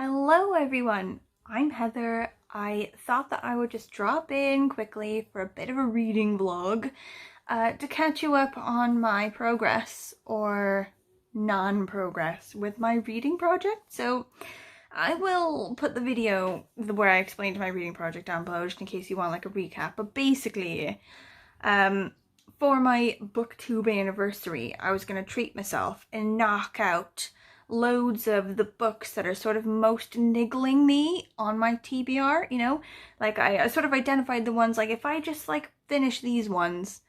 Hello everyone, I'm Heather. I thought that I would just drop in quickly for a bit of a reading vlog to catch you up on my progress or non-progress with my reading project. So I will put the video where I explained my reading project down below just in case you want like a recap. But basically, for my Booktube anniversary, I was going to treat myself and knock out loads of the books that are sort of most niggling me on my TBR, you know? Like I sort of identified the ones, like if I just like finish these ones,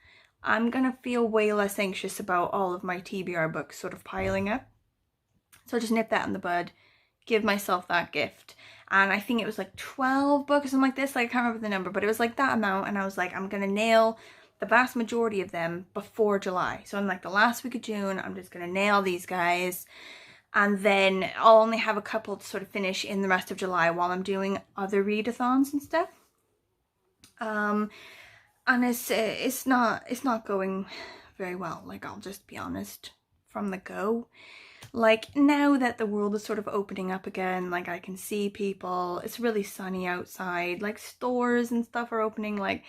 I'm gonna feel way less anxious about all of my TBR books sort of piling up. So I just nip that in the bud, give myself that gift. And I think it was like 12 books or something like this, like I can't remember the number, but it was like that amount, and I was like, I'm gonna nail the vast majority of them before July. So in like the last week of June, I'm just gonna nail these guys. And then I'll only have a couple to sort of finish in the rest of July while I'm doing other readathons and stuff. And it's not going very well. Like, I'll just be honest from the go. Like, now that the world is sort of opening up again, like I can see people, it's really sunny outside, like stores and stuff are opening, like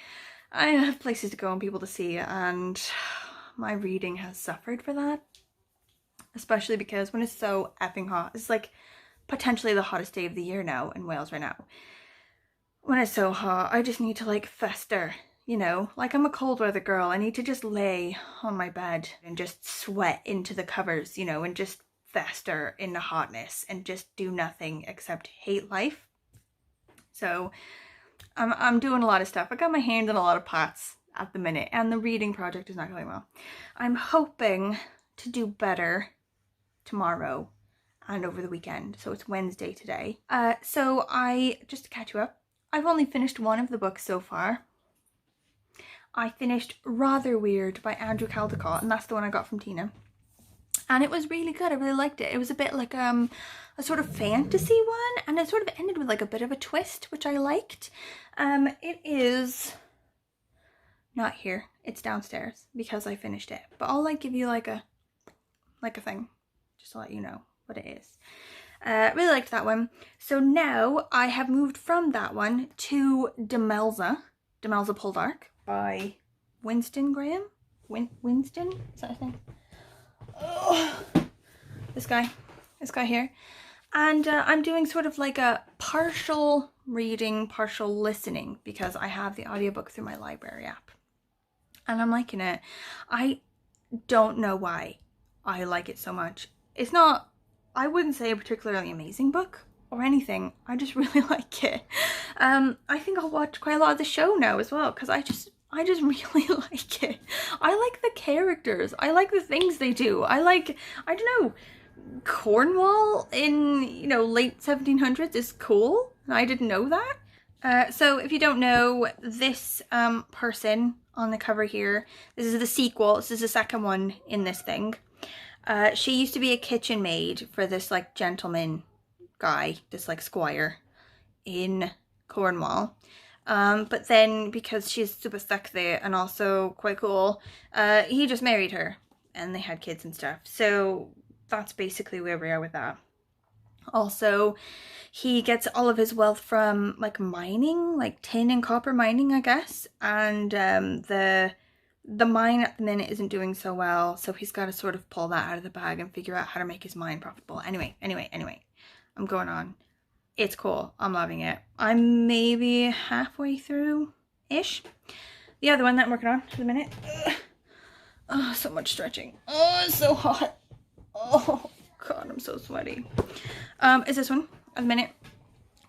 I have places to go and people to see, and my reading has suffered for that. Especially because when it's so effing hot, it's like potentially the hottest day of the year now in Wales right now. When it's so hot, I just need to like fester, you know? Like I'm a cold weather girl, I need to just lay on my bed and just sweat into the covers, you know, and just fester in the hotness and just do nothing except hate life. So I'm doing a lot of stuff. I got my hand in a lot of pots at the minute, and the reading project is not going well. I'm hoping to do better tomorrow and over the weekend. So it's Wednesday today. So just to catch you up, I've only finished one of the books so far. I finished Rather Weird by Andrew Caldecott, and that's the one I got from Tina. And it was really good. I really liked it. It was a bit like a sort of fantasy one, and it sort of ended with like a bit of a twist, which I liked. It is not here. It's downstairs because I finished it. But I'll like give you like a thing, just to let you know what it is. Really liked that one. So now I have moved from that one to Demelza Poldark by Winston Graham. Winston? Is that his name? Oh, this guy here. And I'm doing sort of like a partial reading, partial listening, because I have the audiobook through my library app. And I'm liking it. I don't know why I like it so much. It's not, I wouldn't say a particularly amazing book or anything. I just really like it. I think I'll watch quite a lot of the show now as well, because I just really like it. I like the characters. I like the things they do. I don't know, Cornwall in, you know, late 1700s is cool. I didn't know that. So if you don't know, this person on the cover here, this is the sequel. This is the second one in this thing. She used to be a kitchen maid for this like gentleman guy, this like squire in Cornwall. But then because she's super sexy and also quite cool, he just married her and they had kids and stuff. So that's basically where we are with that. Also, he gets all of his wealth from like mining, like tin and copper mining, I guess. And the mine at the minute isn't doing so well, so he's got to sort of pull that out of the bag and figure out how to make his mine profitable. Anyway, I'm going on. It's cool. I'm loving it. I'm maybe halfway through-ish. The other one that I'm working on for the minute. Oh, so much stretching. Oh, it's so hot. Oh, God, I'm so sweaty. Is this one at the minute,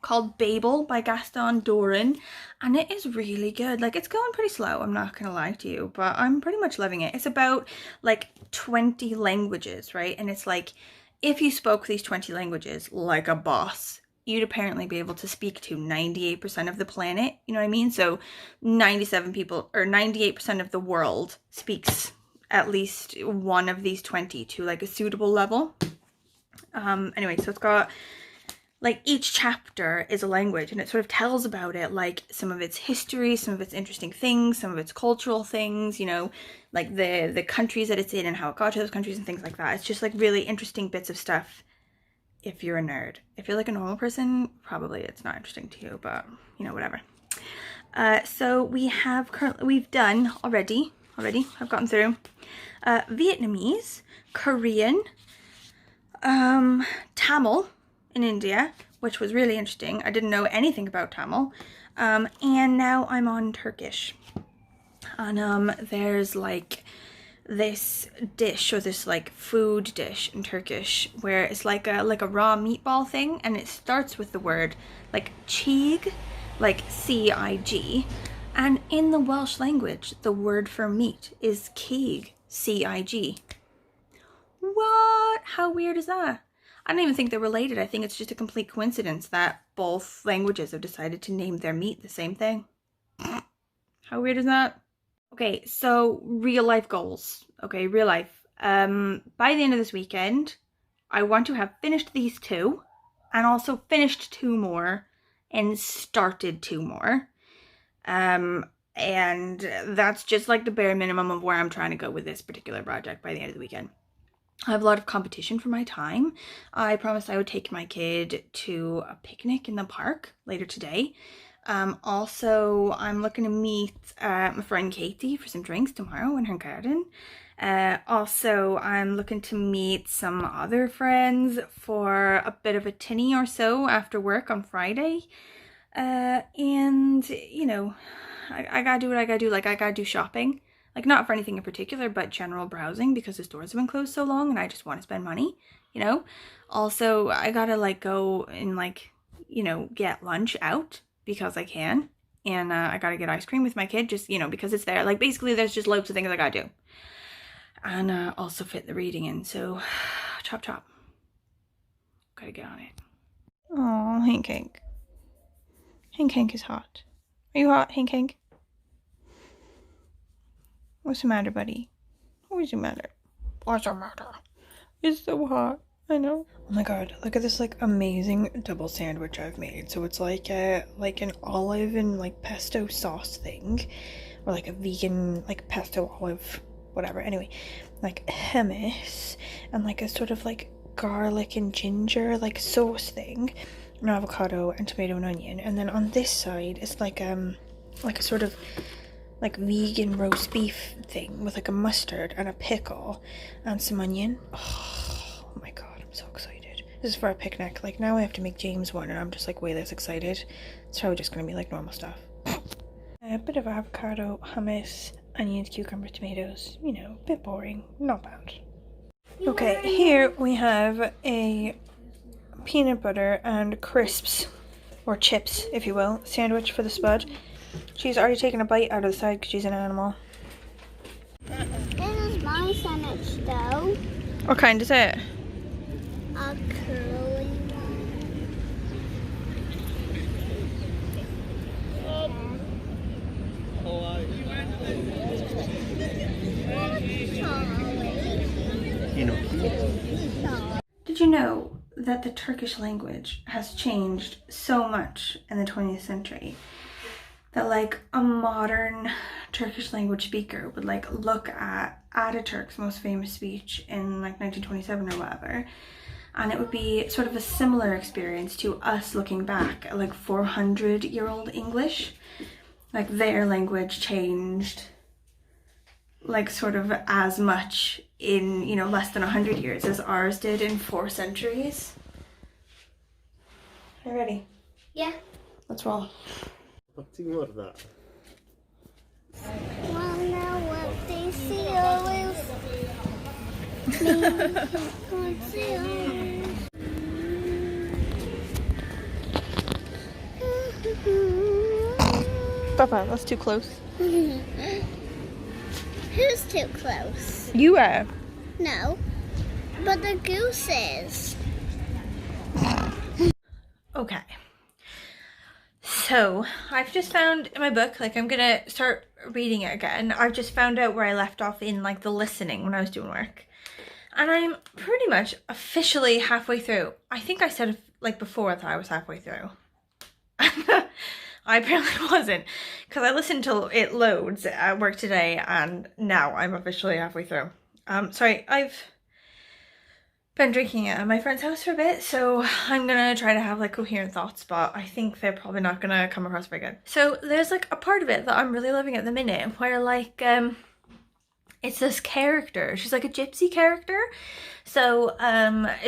called Babel by Gaston Doran, and it is really good. Like, it's going pretty slow, I'm not gonna lie to you, but I'm pretty much loving it. It's about like 20 languages, right? And it's like, if you spoke these 20 languages like a boss, you'd apparently be able to speak to 98% of the planet, you know what I mean? So 98% of the world speaks at least one of these 20 to like a suitable level. Anyway, so it's got like each chapter is a language, and it sort of tells about it, like some of its history, some of its interesting things, some of its cultural things, you know, like the countries that it's in and how it got to those countries and things like that. It's just like really interesting bits of stuff if you're a nerd. If you're like a normal person, probably it's not interesting to you, but you know, whatever. So we've done already, I've gotten through Vietnamese, Korean, Tamil in India, which was really interesting. I didn't know anything about Tamil. And now I'm on Turkish. And there's like this dish, or this like food dish in Turkish, where it's like a raw meatball thing, and it starts with the word like chig, like C-I-G, and in the Welsh language the word for meat is cig, C-I-G. What? How weird is that? I don't even think they're related. I think it's just a complete coincidence that both languages have decided to name their meat the same thing. How weird is that? Okay, so real life goals. Okay, real life. By the end of this weekend, I want to have finished these 2, and also finished 2 more, and started 2 more. And that's just like the bare minimum of where I'm trying to go with this particular project by the end of the weekend. I have a lot of competition for my time. I promised I would take my kid to a picnic in the park later today. Also, I'm looking to meet my friend Katie for some drinks tomorrow in her garden. Also, I'm looking to meet some other friends for a bit of a tinny or so after work on Friday. And, you know, I gotta do what I gotta do. Like, I gotta do shopping. Like, not for anything in particular, but general browsing, because the stores have been closed so long and I just want to spend money, you know? Also, I gotta, like, go and, like, you know, get lunch out because I can. And I gotta get ice cream with my kid, just, you know, because it's there. Like, basically, there's just loads of things I gotta do. And also fit the reading in, so chop chop. Gotta get on it. Oh, Hank Hank. Hank Hank is hot. Are you hot, Hank Hank? What's the matter, buddy? What's the matter? What's the matter? It's so hot. I know. Oh my god, look at this like amazing double sandwich I've made. So it's like an olive and like pesto sauce thing, or like a vegan like pesto olive whatever. Anyway, like hummus and like a sort of like garlic and ginger like sauce thing, and avocado and tomato and onion. And then on this side it's like a sort of like vegan roast beef thing with like a mustard and a pickle and some onion. Oh my god, I'm so excited. This is for a picnic. Like, now I have to make James one and I'm just like way less excited. It's probably just gonna be like normal stuff. A bit of avocado, hummus, onions, cucumbers, tomatoes. You know, a bit boring, not bad. Okay, here we have a peanut butter and crisps, or chips if you will, sandwich for the spud. She's already taken a bite out of the side because she's an animal. This is my sandwich though. What kind is it? A curly one. Did you know that the Turkish language has changed so much in the 20th century? That like a modern Turkish language speaker would like look at Ataturk's most famous speech in like 1927 or whatever, and it would be sort of a similar experience to us looking back at like 400-year-old English. Like, their language changed like sort of as much in, you know, less than 100 years as ours did in 4 centuries. Are you ready? Yeah. Let's roll. Nothing more than that. Well, now what they see always what they always. Papa, that's too close. Who's too close? You are. No, but the goose is. Okay. So, I've just found in my book, like, I'm gonna start reading it again. I've just found out where I left off in, like, the listening when I was doing work. And I'm pretty much officially halfway through. I think I said, like, before that I was halfway through. I apparently wasn't, because I listened till it loads at work today, and now I'm officially halfway through. Sorry, Been drinking at my friend's house for a bit, so I'm gonna try to have like coherent thoughts, but I think they're probably not gonna come across very good. So there's like a part of it that I'm really loving at the minute where like it's this character. She's like a gypsy character. So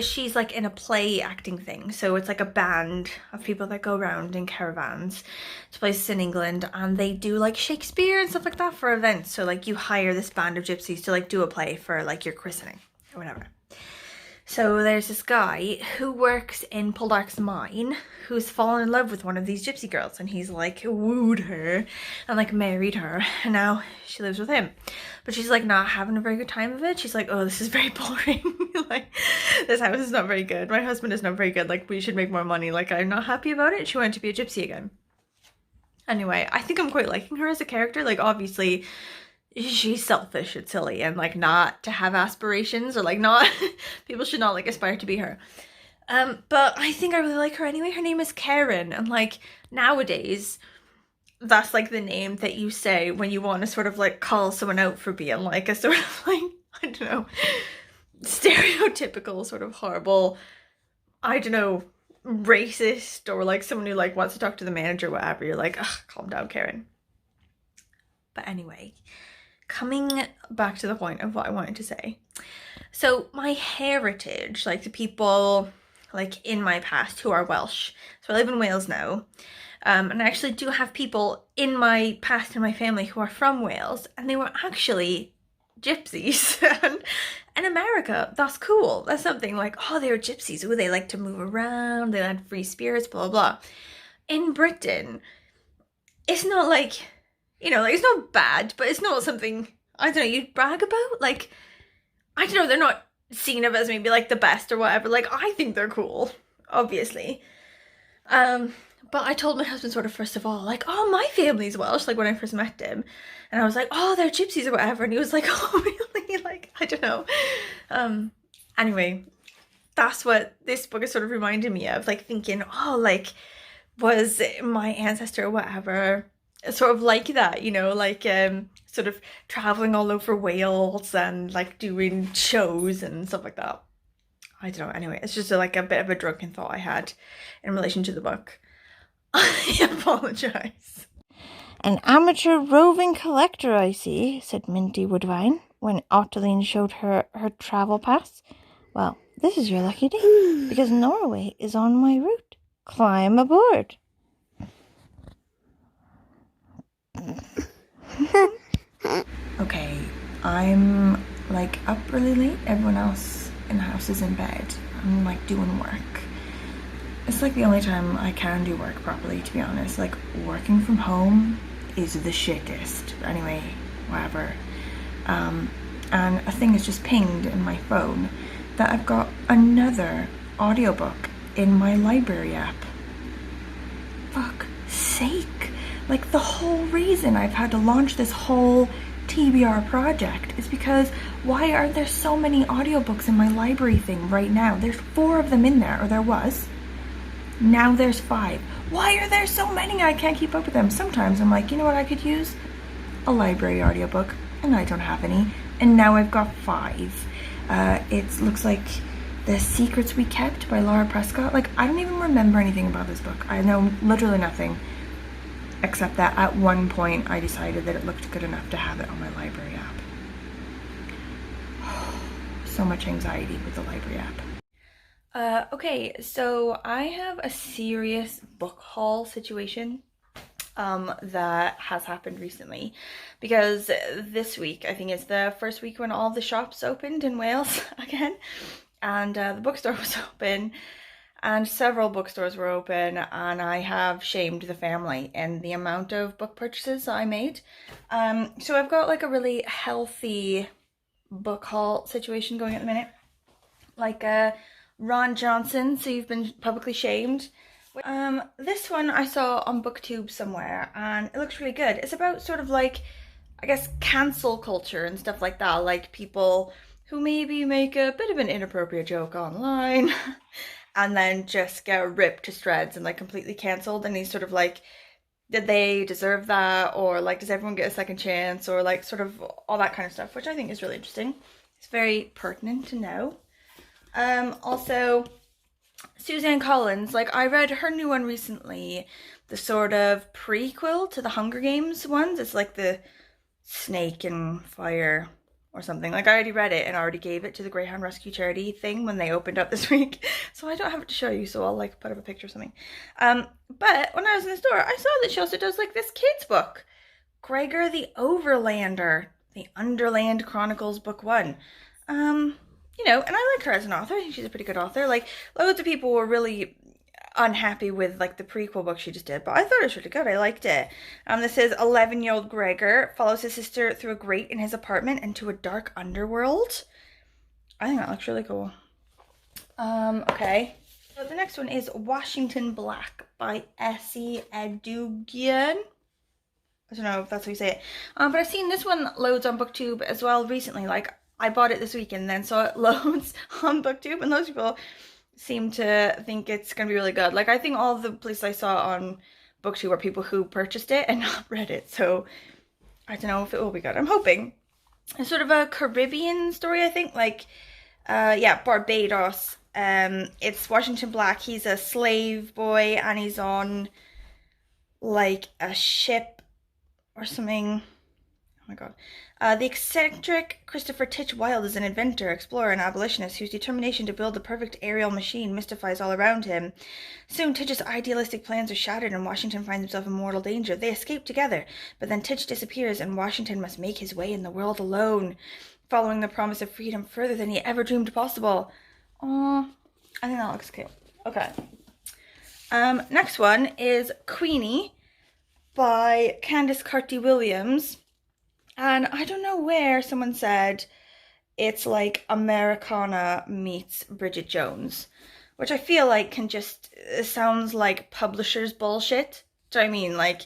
she's like in a play acting thing. So it's like a band of people that go around in caravans to places in England, and they do like Shakespeare and stuff like that for events. So like you hire this band of gypsies to like do a play for like your christening or whatever. So there's this guy who works in Poldark's mine who's fallen in love with one of these gypsy girls, and he's like wooed her and like married her, and now she lives with him. But she's like not having a very good time of it. She's like, oh, this is very boring. Like, this house is not very good. My husband is not very good. Like, we should make more money. Like, I'm not happy about it. She wanted to be a gypsy again. Anyway, I think I'm quite liking her as a character. Like, obviously she's selfish and silly and like not to have aspirations, or like not people should not like aspire to be her. But I think I really like her anyway. Her name is Karen, and like nowadays that's like the name that you say when you want to sort of like call someone out for being like a sort of like, I don't know, stereotypical sort of horrible, I don't know, racist, or like someone who like wants to talk to the manager or whatever. You're like, ugh, calm down, Karen. But anyway, coming back to the point of what I wanted to say. So my heritage, like the people like in my past who are Welsh. So I live in Wales now. And I actually do have people in my past in my family who are from Wales, and they were actually gypsies. And in America, that's cool. That's something like, oh, they were gypsies. Oh, they like to move around. They had free spirits, blah, blah, blah. In Britain, it's not like, you know, like it's not bad, but it's not something, I don't know, you'd brag about. Like, I don't know, they're not seen of as maybe like the best or whatever. Like, I think they're cool, obviously. But I told my husband sort of first of all, like, oh, my family's Welsh, like when I first met him. And I was like, oh, they're gypsies or whatever. And he was like, oh, really? Like, I don't know. Anyway, that's what this book is sort of reminding me of, like thinking, oh, like, was my ancestor or whatever sort of like that, you know, like sort of traveling all over Wales and like doing shows and stuff like that. I don't know. Anyway, it's just like a bit of a drunken thought I had in relation to the book. I apologise. An amateur roving collector, I see, said Minty Woodvine, when Ottiline showed her her travel pass. Well, this is your lucky day, because Norway is on my route. Climb aboard. Okay, I'm like up really late. Everyone else in the house is in bed. I'm like doing work. It's like the only time I can do work properly, to be honest. Like, working from home is the shittest. Anyway, whatever. And a thing has just pinged in my phone that I've got another audiobook in my library app. Fuck's sake. Like, the whole reason I've had to launch this whole TBR project is because why are there so many audiobooks in my library thing right now? There's 4 of them in there, or there was. Now there's 5. Why are there so many? I can't keep up with them. Sometimes I'm like, you know what I could use? A library audiobook, and I don't have any. And now I've got 5. It looks like The Secrets We Kept by Laura Prescott. Like, I don't even remember anything about this book. I know literally nothing, except that at one point I decided that it looked good enough to have it on my library app. So much anxiety with the library app. Okay, so I have a serious book haul situation that has happened recently, because this week, I think it's the first week when all the shops opened in Wales again, and the bookstore was open, and several bookstores were open, and I have shamed the family in the amount of book purchases I made. So I've got like a really healthy book haul situation going at the minute. Like Ron Johnson, So You've Been Publicly Shamed. This one I saw on Booktube somewhere, and it looks really good. It's about sort of like, I guess, cancel culture and stuff like that. Like people who maybe make a bit of an inappropriate joke online and then just get ripped to shreds and like completely cancelled. And he's sort of like, did they deserve that? Or like, does everyone get a second chance? Or like sort of all that kind of stuff, which I think is really interesting. It's very pertinent to know. Also, Suzanne Collins, like I read her new one recently, the sort of prequel to the Hunger Games ones. It's like the snake and fire or something. Like I already read it and I already gave it to the Greyhound Rescue Charity thing when they opened up this week. So I don't have it to show you, so I'll like put up a picture or something. But when I was in the store, I saw that she also does like this kid's book, Gregor the Overlander, the Underland Chronicles Book 1. You know, and I like her as an author. I think she's a pretty good author. Like, loads of people were really unhappy with, like, the prequel book she just did, but I thought it was really good. I liked it. This is 11-year-old Gregor follows his sister through a grate in his apartment into a dark underworld. I think that looks really cool. Okay. So the next one is Washington Black by Essie Edugian. I don't know if that's how you say it. But I've seen this one loads on Booktube as well recently. Like, I bought it this week and then saw it loads on Booktube, and those people seem to think it's going to be really good. Like, I think all the places I saw on Booktube were people who purchased it and not read it, so I don't know if it will be good. I'm hoping. It's sort of a Caribbean story, I think, like, yeah, Barbados. It's Washington Black. He's a slave boy and he's on, like, a ship or something. Oh my god. The eccentric Christopher Titch Wilde is an inventor, explorer, and abolitionist whose determination to build the perfect aerial machine mystifies all around him. Soon, Titch's idealistic plans are shattered and Washington finds himself in mortal danger. They escape together, but then Titch disappears and Washington must make his way in the world alone, following the promise of freedom further than he ever dreamed possible. Oh, I think that looks cute. Okay. Next one is Queenie by Candice Carty-Williams. And I don't know where someone said it's like Americana meets Bridget Jones, which I feel like can just, sounds like publishers bullshit. Do you know what I mean? Like,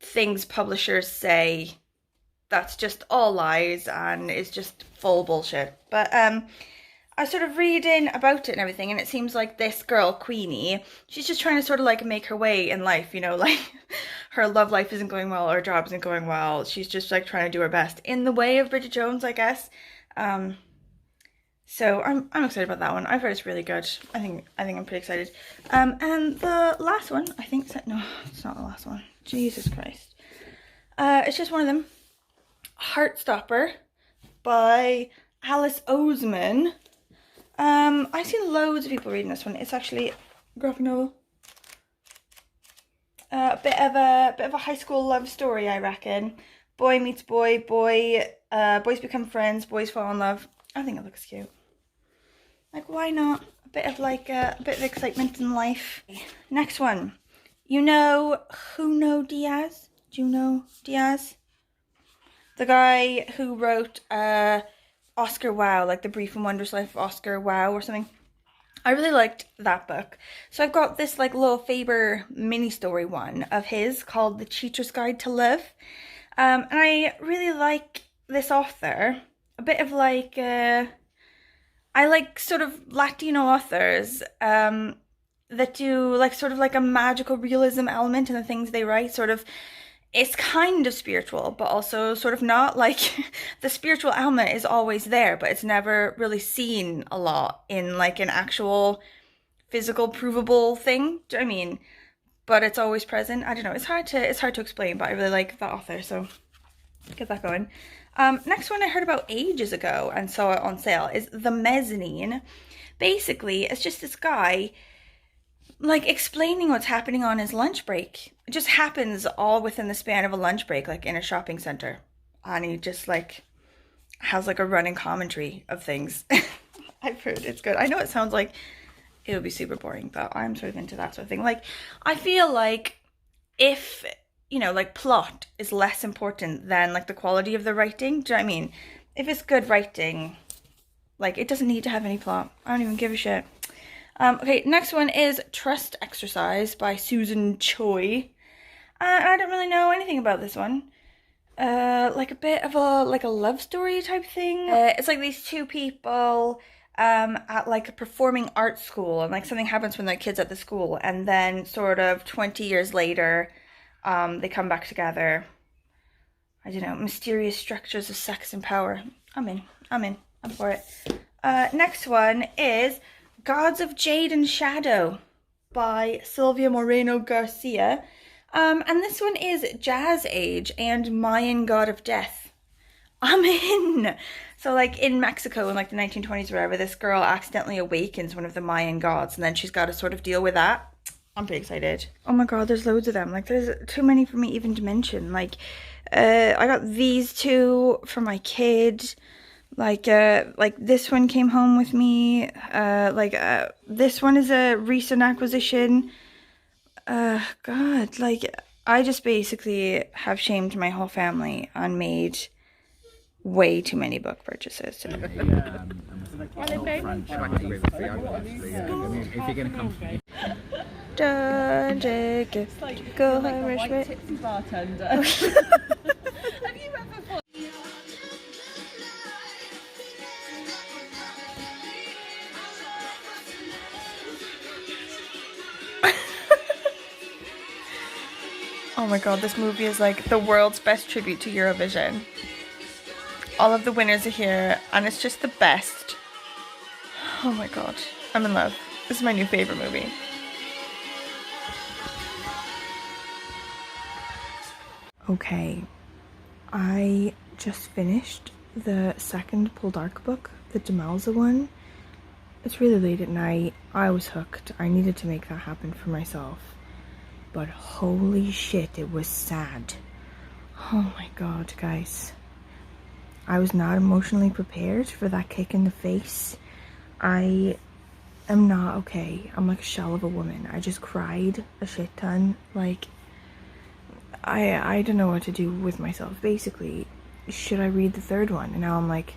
things publishers say that's just all lies and it's just full bullshit. But I was sort of reading about it and everything, and it seems like this girl, Queenie, she's just trying to sort of like make her way in life, you know, like her love life isn't going well, her job isn't going well. She's just like trying to do her best in the way of Bridget Jones, I guess. So I'm excited about that one. I've heard it's really good. I think I'm pretty excited. And the last one, I think, no, it's not the last one. Jesus Christ. It's just one of them. Heartstopper by Alice Oseman. I've seen loads of people reading this one. It's actually a graphic novel. A bit of a high school love story, I reckon. Boy meets boy, boys become friends, boys fall in love. I think it looks cute. Like, why not? A bit of excitement in life. Next one. You know Juno Diaz? Juno Diaz? The guy who wrote Oscar Wilde, like The Brief and Wondrous Life of Oscar Wilde or something. I really liked that book. So I've got this like little Faber mini story one of his called The Cheater's Guide to Love. And I really like this author. A bit of like, I like sort of Latino authors that do like sort of like a magical realism element in the things they write. Sort of, it's kind of spiritual, but also sort of not. Like, the spiritual element is always there, but it's never really seen a lot in like an actual physical provable thing. Do you know what I mean? But it's always present. I don't know. It's hard to explain, but I really like that author, so get that going. Next one I heard about ages ago and saw it on sale is The Mezzanine. Basically, it's just this guy like explaining what's happening on his lunch break. It just happens all within the span of a lunch break, like in a shopping center. And he just like has like a running commentary of things. I've heard it's good. I know it sounds like it would be super boring, but I'm sort of into that sort of thing. Like, I feel like if, you know, like plot is less important than like the quality of the writing. Do you know what I mean? If it's good writing, like it doesn't need to have any plot. I don't even give a shit. Okay, next one is Trust Exercise by Susan Choi. I don't really know anything about this one. Like a bit of a love story type thing. It's like these two people at like a performing arts school, and like something happens when they're kids at the school, and then sort of 20 years later they come back together. I don't know, mysterious structures of sex and power. I'm for it. Next one is Gods of Jade and Shadow by Sylvia Moreno Garcia. And this one is Jazz Age and Mayan God of Death. I'm in! So like in Mexico in like the 1920s or whatever, this girl accidentally awakens one of the Mayan gods and then she's got to sort of deal with that. I'm pretty excited. Oh my god, there's loads of them. Like there's too many for me even to mention. Like I got these two for my kid. Like this one came home with me. This one is a recent acquisition. God, like I just basically have shamed my whole family and made way too many book purchases. So. Don't take it. Go Irish way. Tipsy bartender. Have you ever thought? Oh my god, this movie is like the world's best tribute to Eurovision. All of the winners are here and it's just the best. Oh my god, I'm in love. This is my new favorite movie. Okay, I just finished the second Poldark book, the Demelza one. It's really late at night. I was hooked. I needed to make that happen for myself. But holy shit, it was sad. Oh my god, guys. I was not emotionally prepared for that kick in the face. I am not okay. I'm like a shell of a woman. I just cried a shit ton. Like, I don't know what to do with myself. Basically, should I read the third one? And now I'm like,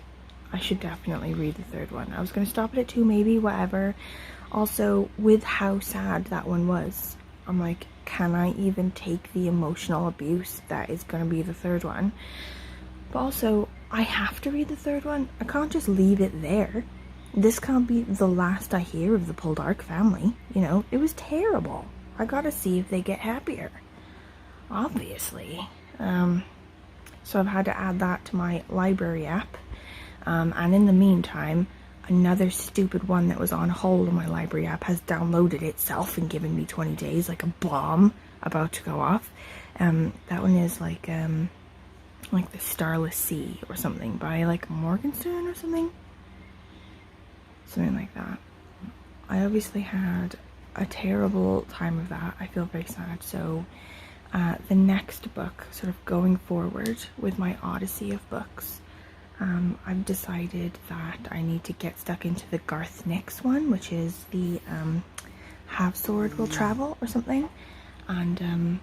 I should definitely read the third one. I was going to stop it at 2 maybe, whatever. Also, with how sad that one was, I'm like, can I even take the emotional abuse that is going to be the third one? But also, I have to read the third one. I can't just leave it there. This can't be the last I hear of the Poldark family. You know, it was terrible. I gotta see if they get happier. Obviously. So I've had to add that to my library app. And in the meantime, another stupid one that was on hold on my library app has downloaded itself and given me 20 days, like a bomb about to go off. That one is like the Starless Sea or something by like Morgenstern or something like that. I obviously had a terrible time of that. I feel very sad. So the next book, sort of going forward with my odyssey of books, I've decided that I need to get stuck into the Garth Nix one, which is the Have Sword Will Travel or something. And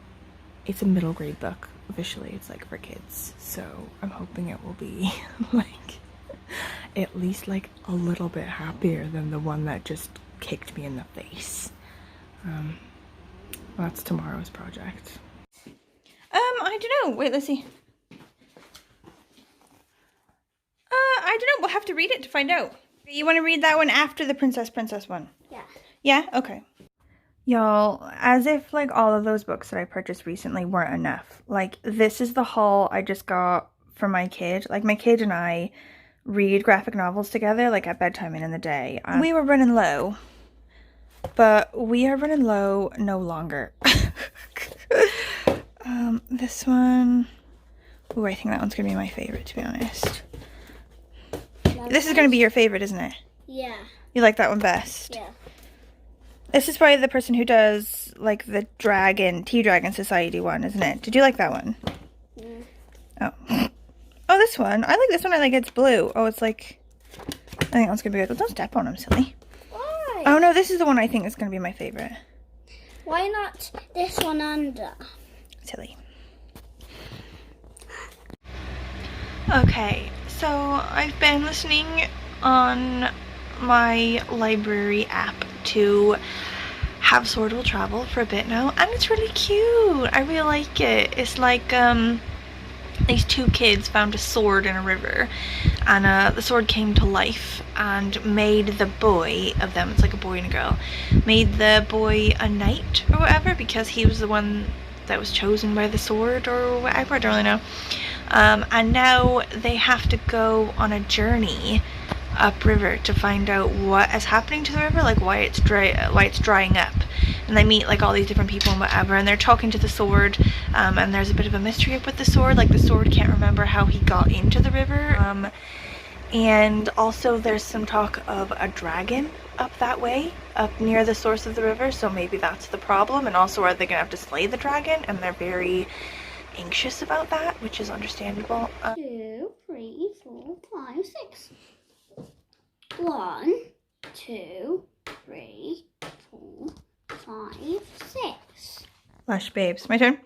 it's a middle grade book. Officially, it's like for kids. So I'm hoping it will be like at least like a little bit happier than the one that just kicked me in the face. That's tomorrow's project. I don't know. Wait, let's see. I don't know. We'll have to read it to find out. You want to read that one after the Princess one? Yeah. Yeah? Okay. Y'all, as if like all of those books that I purchased recently weren't enough. Like, this is the haul I just got for my kid. Like, my kid and I read graphic novels together, like at bedtime and in the day. We were running low, but we are running low no longer. This one, ooh, I think that one's gonna be my favorite, to be honest. This is gonna be your favorite, isn't it? Yeah. You like that one best? Yeah. This is probably the person who does like the Tea-Dragon Society one, isn't it? Did you like that one? Yeah. Oh. Oh, this one. I like this one. I like it's blue. Oh, it's like, I think that's gonna be good. Well, don't step on him, silly. Why? Oh no, this is the one I think is gonna be my favorite. Why not this one under? Silly. Okay, so I've been listening on my library app to Have Sword Will Travel for a bit now, and it's really cute. I really like it. It's like these two kids found a sword in a river, and the sword came to life and made the boy of them, it's like a boy and a girl, made the boy a knight or whatever because he was the one that was chosen by the sword or whatever, I don't really know. And now they have to go on a journey upriver to find out what is happening to the river, like why it's drying up. And they meet like all these different people and whatever, and they're talking to the sword, and there's a bit of a mystery up with the sword. Like the sword can't remember how he got into the river, and also there's some talk of a dragon up that way, up near the source of the river, so maybe that's the problem. And also, are they gonna have to slay the dragon? And they're very anxious about that, which is understandable. 2, 3, 4, 5, 6. 1, 2, 3, 4, 5, 6. Lush babes, my turn.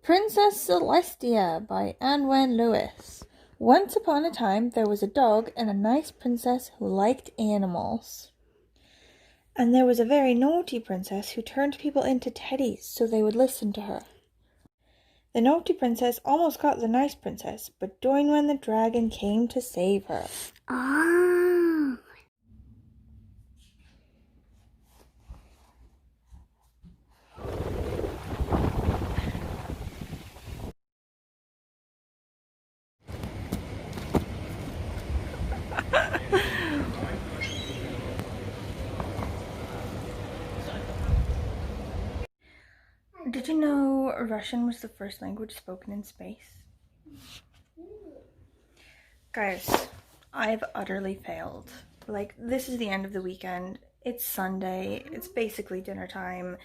Princess Celestia by Anne Wen Lewis. Once upon a time, there was a dog and a nice princess who liked animals. And there was a very naughty princess who turned people into teddies so they would listen to her. The naughty princess almost got the nice princess, but join when the dragon came to save her. Ah. Did you know Russian was the first language spoken in space? Guys, I've utterly failed. Like, this is the end of the weekend. It's Sunday. It's basically dinner time.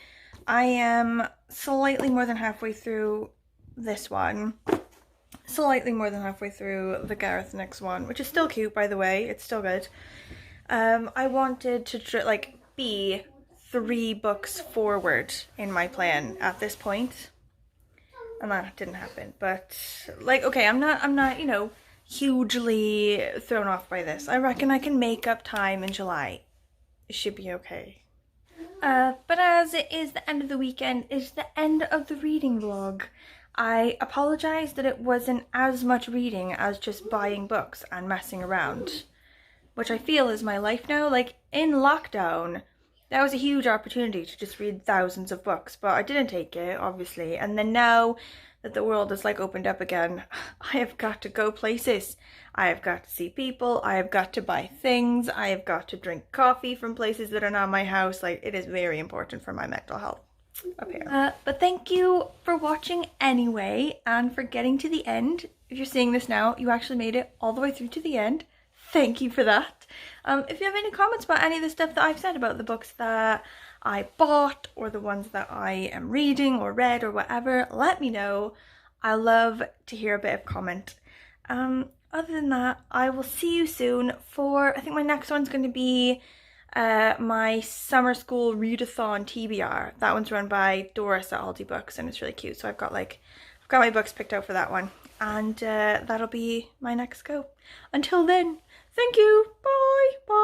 I am slightly more than halfway through this one. Slightly more than halfway through the Gareth next one, which is still cute, by the way. It's still good. I wanted to be 3 books forward in my plan at this point, and that didn't happen. But like, okay, I'm not, you know, hugely thrown off by this. I reckon I can make up time in July. It should be okay. But as it is the end of the weekend, it's the end of the reading vlog. I apologize that it wasn't as much reading as just buying books and messing around, which I feel is my life now. Like, in lockdown, that was a huge opportunity to just read thousands of books, but I didn't take it, obviously. And then now that the world is like opened up again, I have got to go places. I have got to see people. I have got to buy things. I have got to drink coffee from places that are not my house. Like, it is very important for my mental health up here. But thank you for watching anyway, and for getting to the end. If you're seeing this now, you actually made it all the way through to the end. Thank you for that. If you have any comments about any of the stuff that I've said about the books that I bought, or the ones that I am reading or read or whatever, let me know. I love to hear a bit of comment. Other than that, I will see you soon for, I think my next one's going to be my summer school readathon TBR. That one's run by Doris at Aldi Books, and it's really cute. So I've got my books picked out for that one, and that'll be my next go. Until then, thank you. Bye. Bye.